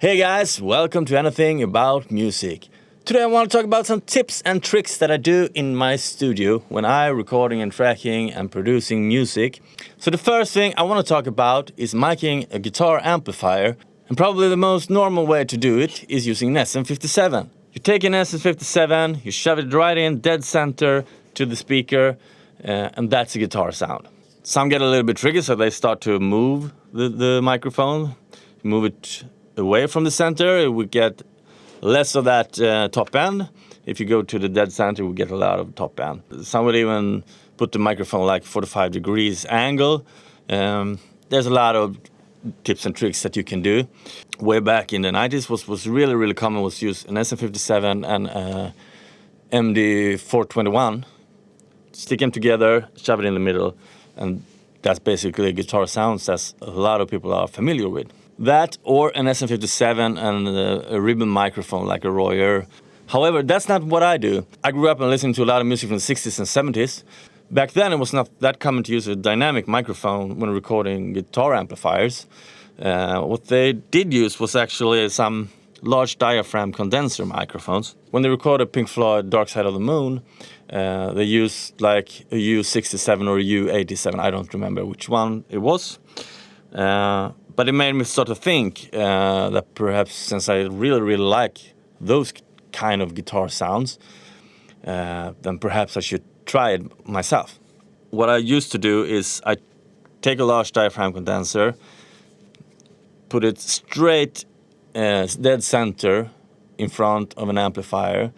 Hey guys, welcome to Anything About Music. Today I want to talk about some tips and tricks that I do in my studio when I'm recording and tracking and producing music. So the first thing I want to talk about is miking a guitar amplifier, and probably the most normal way to do it is using an SM57. You take an SM57, you shove it right in dead center to the speaker, and that's a guitar sound. Some get a little bit tricky, so they start to move the microphone, move it away from the center. It would get less of that top end. If you go to the dead center, we get a lot of top end. Some would even put the microphone like 45 degrees angle. There's a lot of tips and tricks that you can do. Way back in the 90s was really common was use an SM57 and MD421. Stick them together, shove it in the middle, and that's basically guitar sounds that a lot of people are familiar with. That or an SM57 and a ribbon microphone like a Royer. However, that's not what I do. I grew up and listened to a lot of music from the 60s and 70s. Back then, it was not that common to use a dynamic microphone when recording guitar amplifiers. What they did use was actually some large diaphragm condenser microphones. When they recorded Pink Floyd Dark Side of the Moon, they used like a U67 or a U87. I don't remember which one it was. But it made me sort of think that perhaps since I really like those kind of guitar sounds, then perhaps I should try it myself. What I used to do is I take a large diaphragm condenser, put it straight dead center in front of an amplifier,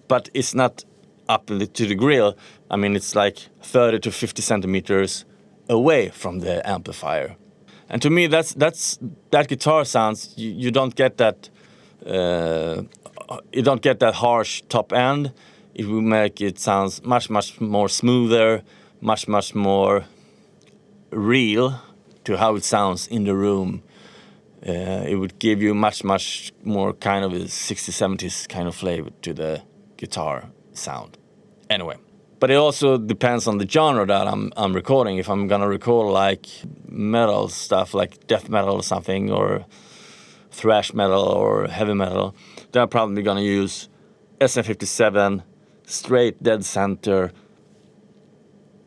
but it's not up to the grill. I mean, it's like 30 to 50 centimeters away from the amplifier. And to me, that guitar sounds. You don't get that. You don't get that harsh top end. It will make it sounds much more smoother, much more real to how it sounds in the room. It would give you much more kind of a 60s, 70s kind of flavor to the guitar sound. Anyway. But it also depends on the genre that I'm recording. If I'm gonna record like metal stuff, like death metal or something, or thrash metal or heavy metal, then I'm probably gonna use SM57, straight dead center,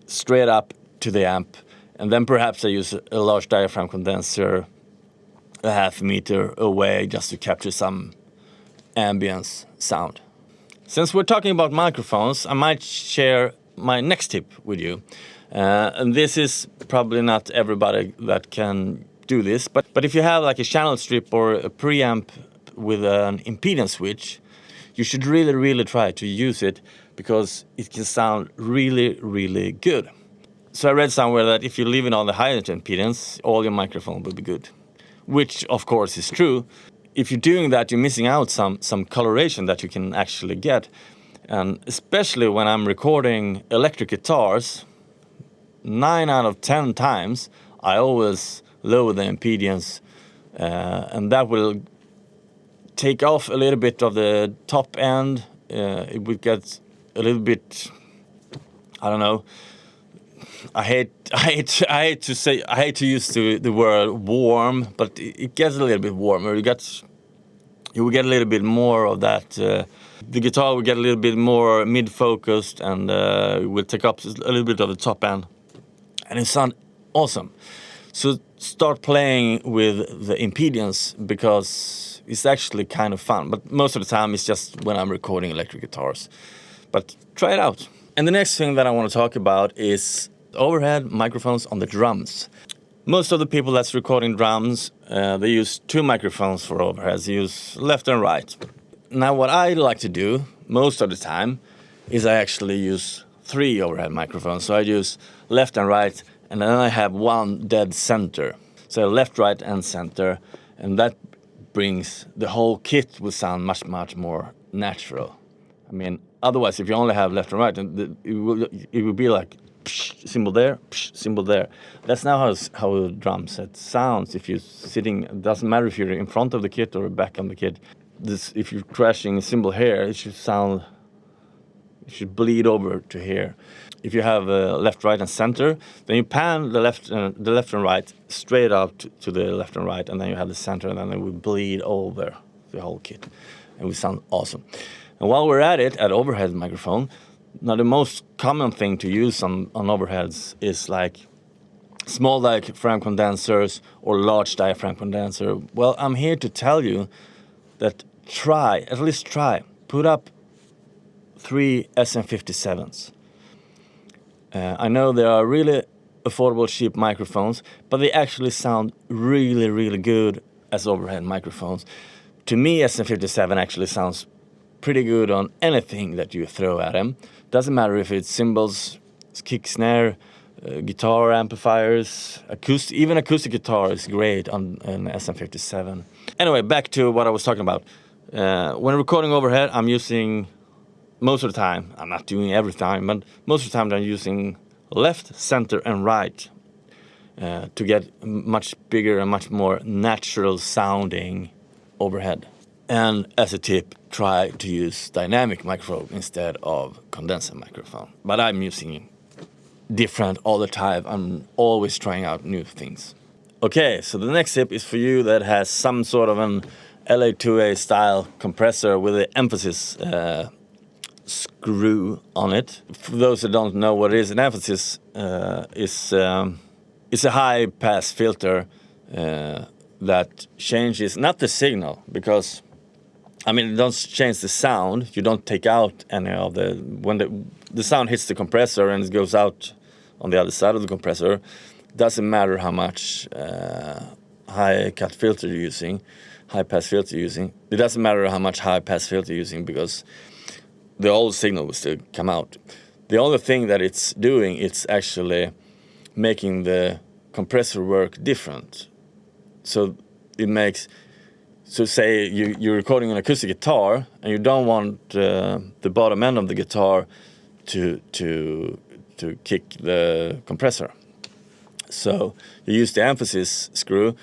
straight up to the amp, and then perhaps I use a large diaphragm condenser a half meter away just to capture some ambience sound. Since we're talking about microphones, I might share my next tip with you. And this is probably not everybody that can do this, but if you have like a channel strip or a preamp with an impedance switch, you should really try to use it because it can sound really good. So I read somewhere that if you leave it on the highest impedance, all your microphone will be good, which of course is true. If you're doing that, you're missing out some coloration that you can actually get. And especially when I'm recording electric guitars, 9 out of 10 times, I always lower the impedance. And that will take off a little bit of the top end. It would get a little bit, I don't know. I hate to use the word warm, but it gets a little bit warmer. You will get a little bit more of that. The guitar will get a little bit more mid-focused, and it will take up a little bit of the top end, and it sounds awesome. So start playing with the impedance because it's actually kind of fun. But most of the time, it's just when I'm recording electric guitars. But try it out. And the next thing that I want to talk about is overhead microphones on the drums. Most of the people that's recording drums, they use 2 microphones for overheads. They use left and right. Now what I like to do most of the time is I actually use 3 overhead microphones. So I use left and right, and then I have one dead center. So left, right, and center, and that brings the whole kit will sound much more natural. I mean, otherwise if you only have left and right, it will be like cymbal there, cymbal there. That's now how a drum set sounds. If you're sitting, it doesn't matter if you're in front of the kit or back of the kit. If you're crashing a cymbal here, it should sound It should bleed over to here. If you have left, right, and center, then you pan the left and right straight out to the left and right, and then you have the center, and then it will bleed over the whole kit. It will sound awesome. And while we're at it, at overhead microphone, now the most common thing to use on overheads is like small diaphragm condensers or large diaphragm condenser. Well, I'm here to tell you that at least try, put up 3 SM57s. I know they are really affordable, cheap microphones, but they actually sound really, really good as overhead microphones. To me, SM57 actually sounds pretty good on anything that you throw at them. Doesn't matter if it's cymbals, kick, snare, guitar amplifiers, even acoustic guitar is great on an SM57. Anyway, back to what I was talking about. When recording overhead, I'm using, most of the time, I'm not doing every time, but most of the time I'm using left, center, and right to get much bigger and much more natural sounding overhead. And as a tip, try to use dynamic microphone instead of condenser microphone. But I'm using different all the time. I'm always trying out new things. Okay, so the next tip is for you that has some sort of an LA2A style compressor with an emphasis screw on it. For those that don't know what it is, an emphasis is a high pass filter that changes not the signal, because I mean, it doesn't change the sound. You don't take out any of when the sound hits the compressor and it goes out on the other side of the compressor. Doesn't matter how much high cut filter you're using, high pass filter you're using. It doesn't matter how much high pass filter you're using, because the old signal will still come out. The only thing that it's doing, it's actually making the compressor work different. So it makes, so say you're recording an acoustic guitar and you don't want the bottom end of the guitar to kick the compressor. So you use the emphasis screw,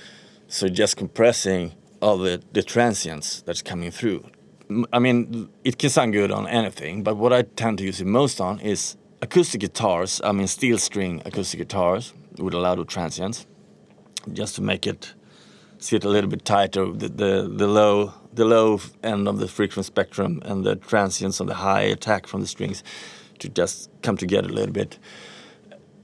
so just compressing all the transients that's coming through. I mean, it can sound good on anything, but what I tend to use it most on is acoustic guitars. I mean, steel string acoustic guitars with a lot of transients, just to make it sit a little bit tighter. The low end of the frequency spectrum and the transients on the high attack from the strings to just come together a little bit.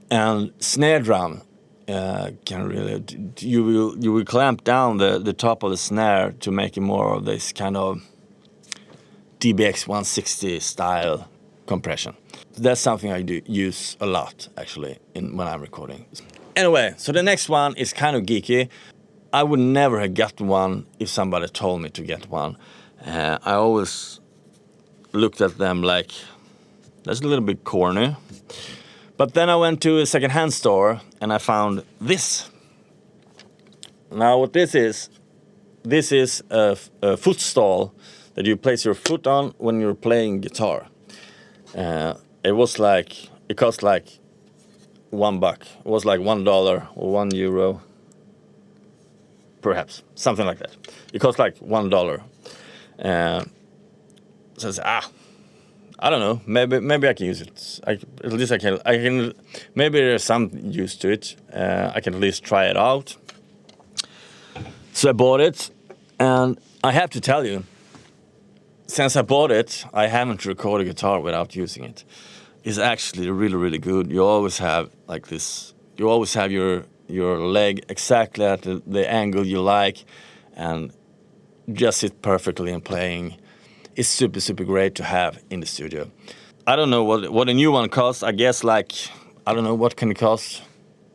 And snare drum can really, you will clamp down the top of the snare to make it more of this kind of DBX 160 style compression. That's something I do use a lot actually when I'm recording. Anyway, so the next one is kind of geeky. I would never have gotten one if somebody told me to get one. I always looked at them like, that's a little bit corny. But then I went to a secondhand store and I found this. Now what this is a footstool that you place your foot on when you're playing guitar. It cost like $1. It was like $1 or €1, perhaps something like that. It cost like $1. So I said, I don't know. Maybe I can use it. At least I can. Maybe there's some use to it. I can at least try it out. So I bought it, and I have to tell you, since I bought it, I haven't recorded guitar without using it. It's actually really, really good. You always have like this. You always have your leg exactly at the angle you like, and just sit perfectly in playing. It's super, super great to have in the studio. I don't know what a new one costs. I guess I don't know, what can it cost?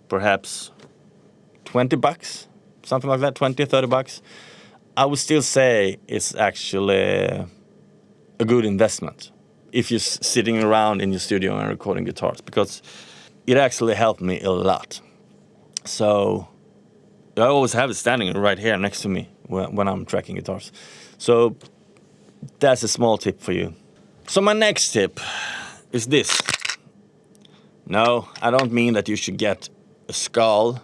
Perhaps $20, something like that, 20, 30 bucks. I would still say it's actually a good investment if you're sitting around in your studio and recording guitars, because it actually helped me a lot. So I always have it standing right here next to me when I'm tracking guitars. So that's a small tip for you. So my next tip is this. No, I don't mean that you should get a skull,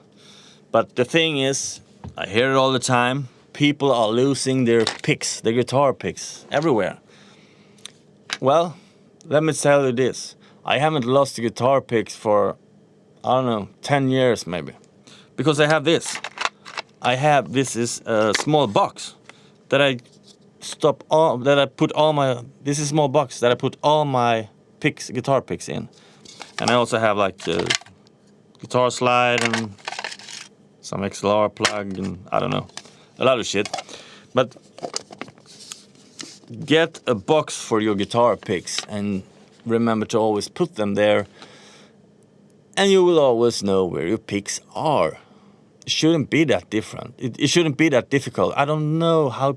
but the thing is, I hear it all the time. People are losing their picks, their guitar picks, everywhere. Well, let me tell you this. I haven't lost the guitar picks for, I don't know, 10 years maybe. Because I have this. This is a small box that I put all my, this is a small box that I put all my picks, guitar picks in. And I also have like a guitar slide and some XLR plug and I don't know, a lot of shit. But get a box for your guitar picks and remember to always put them there. And you will always know where your picks are. It shouldn't be that different. It shouldn't be that difficult. I don't know how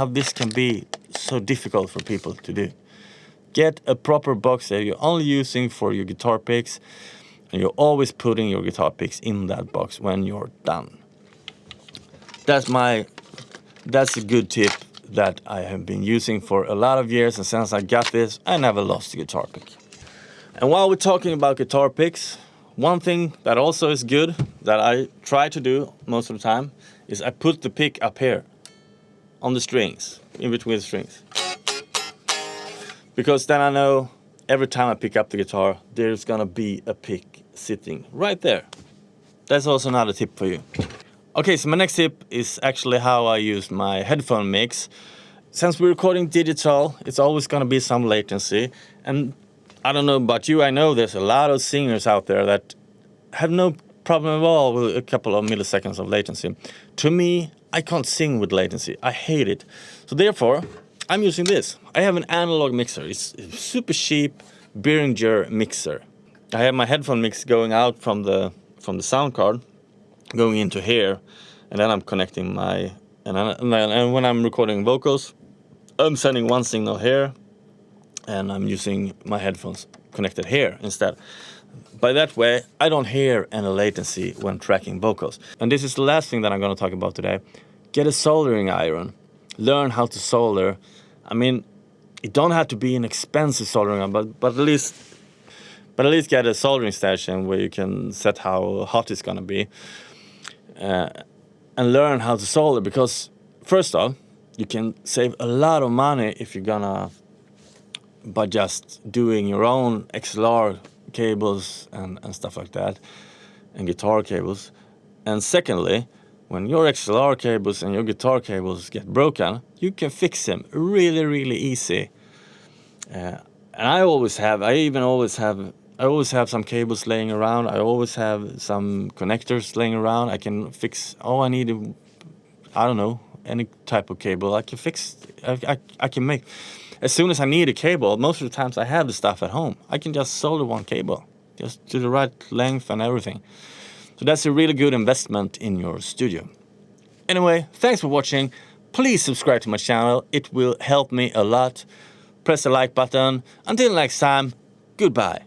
this can be so difficult for people to do. Get a proper box that you're only using for your guitar picks, and you're always putting your guitar picks in that box when you're done. That's a good tip that I have been using for a lot of years, and since I got this, I never lost a guitar pick. And while we're talking about guitar picks, one thing that also is good that I try to do most of the time is I put the pick up here on the strings, in between the strings. Because then I know every time I pick up the guitar, there's gonna be a pick sitting right there. That's also another tip for you. Okay, so my next tip is actually how I use my headphone mix. Since we're recording digital, it's always gonna be some latency. And I don't know about you, I know there's a lot of singers out there that have no problem at all with a couple of milliseconds of latency. To me, I can't sing with latency. I hate it. So therefore, I'm using this. I have an analog mixer. It's a super cheap Behringer mixer. I have my headphone mix going out from the sound card, going into here, and then I'm connecting my, and when I'm recording vocals, I'm sending one signal here, and I'm using my headphones connected here instead. By that way, I don't hear any latency when tracking vocals. And this is the last thing that I'm going to talk about today. Get a soldering iron. Learn how to solder. I mean, it don't have to be an expensive soldering iron, but at least get a soldering station where you can set how hot it's going to be. And learn how to solder, because first off, you can save a lot of money if you're gonna by just doing your own XLR cables and stuff like that, and guitar cables. And secondly, when your XLR cables and your guitar cables get broken, you can fix them really, really easy. And I always have some cables laying around. I always have some connectors laying around. I can fix, I need, I don't know, any type of cable. I can fix, I can make. As soon as I need a cable, most of the times I have the stuff at home. I can just solder one cable, just to the right length and everything. So that's a really good investment in your studio. Anyway, thanks for watching. Please subscribe to my channel. It will help me a lot. Press the like button. Until next time, goodbye.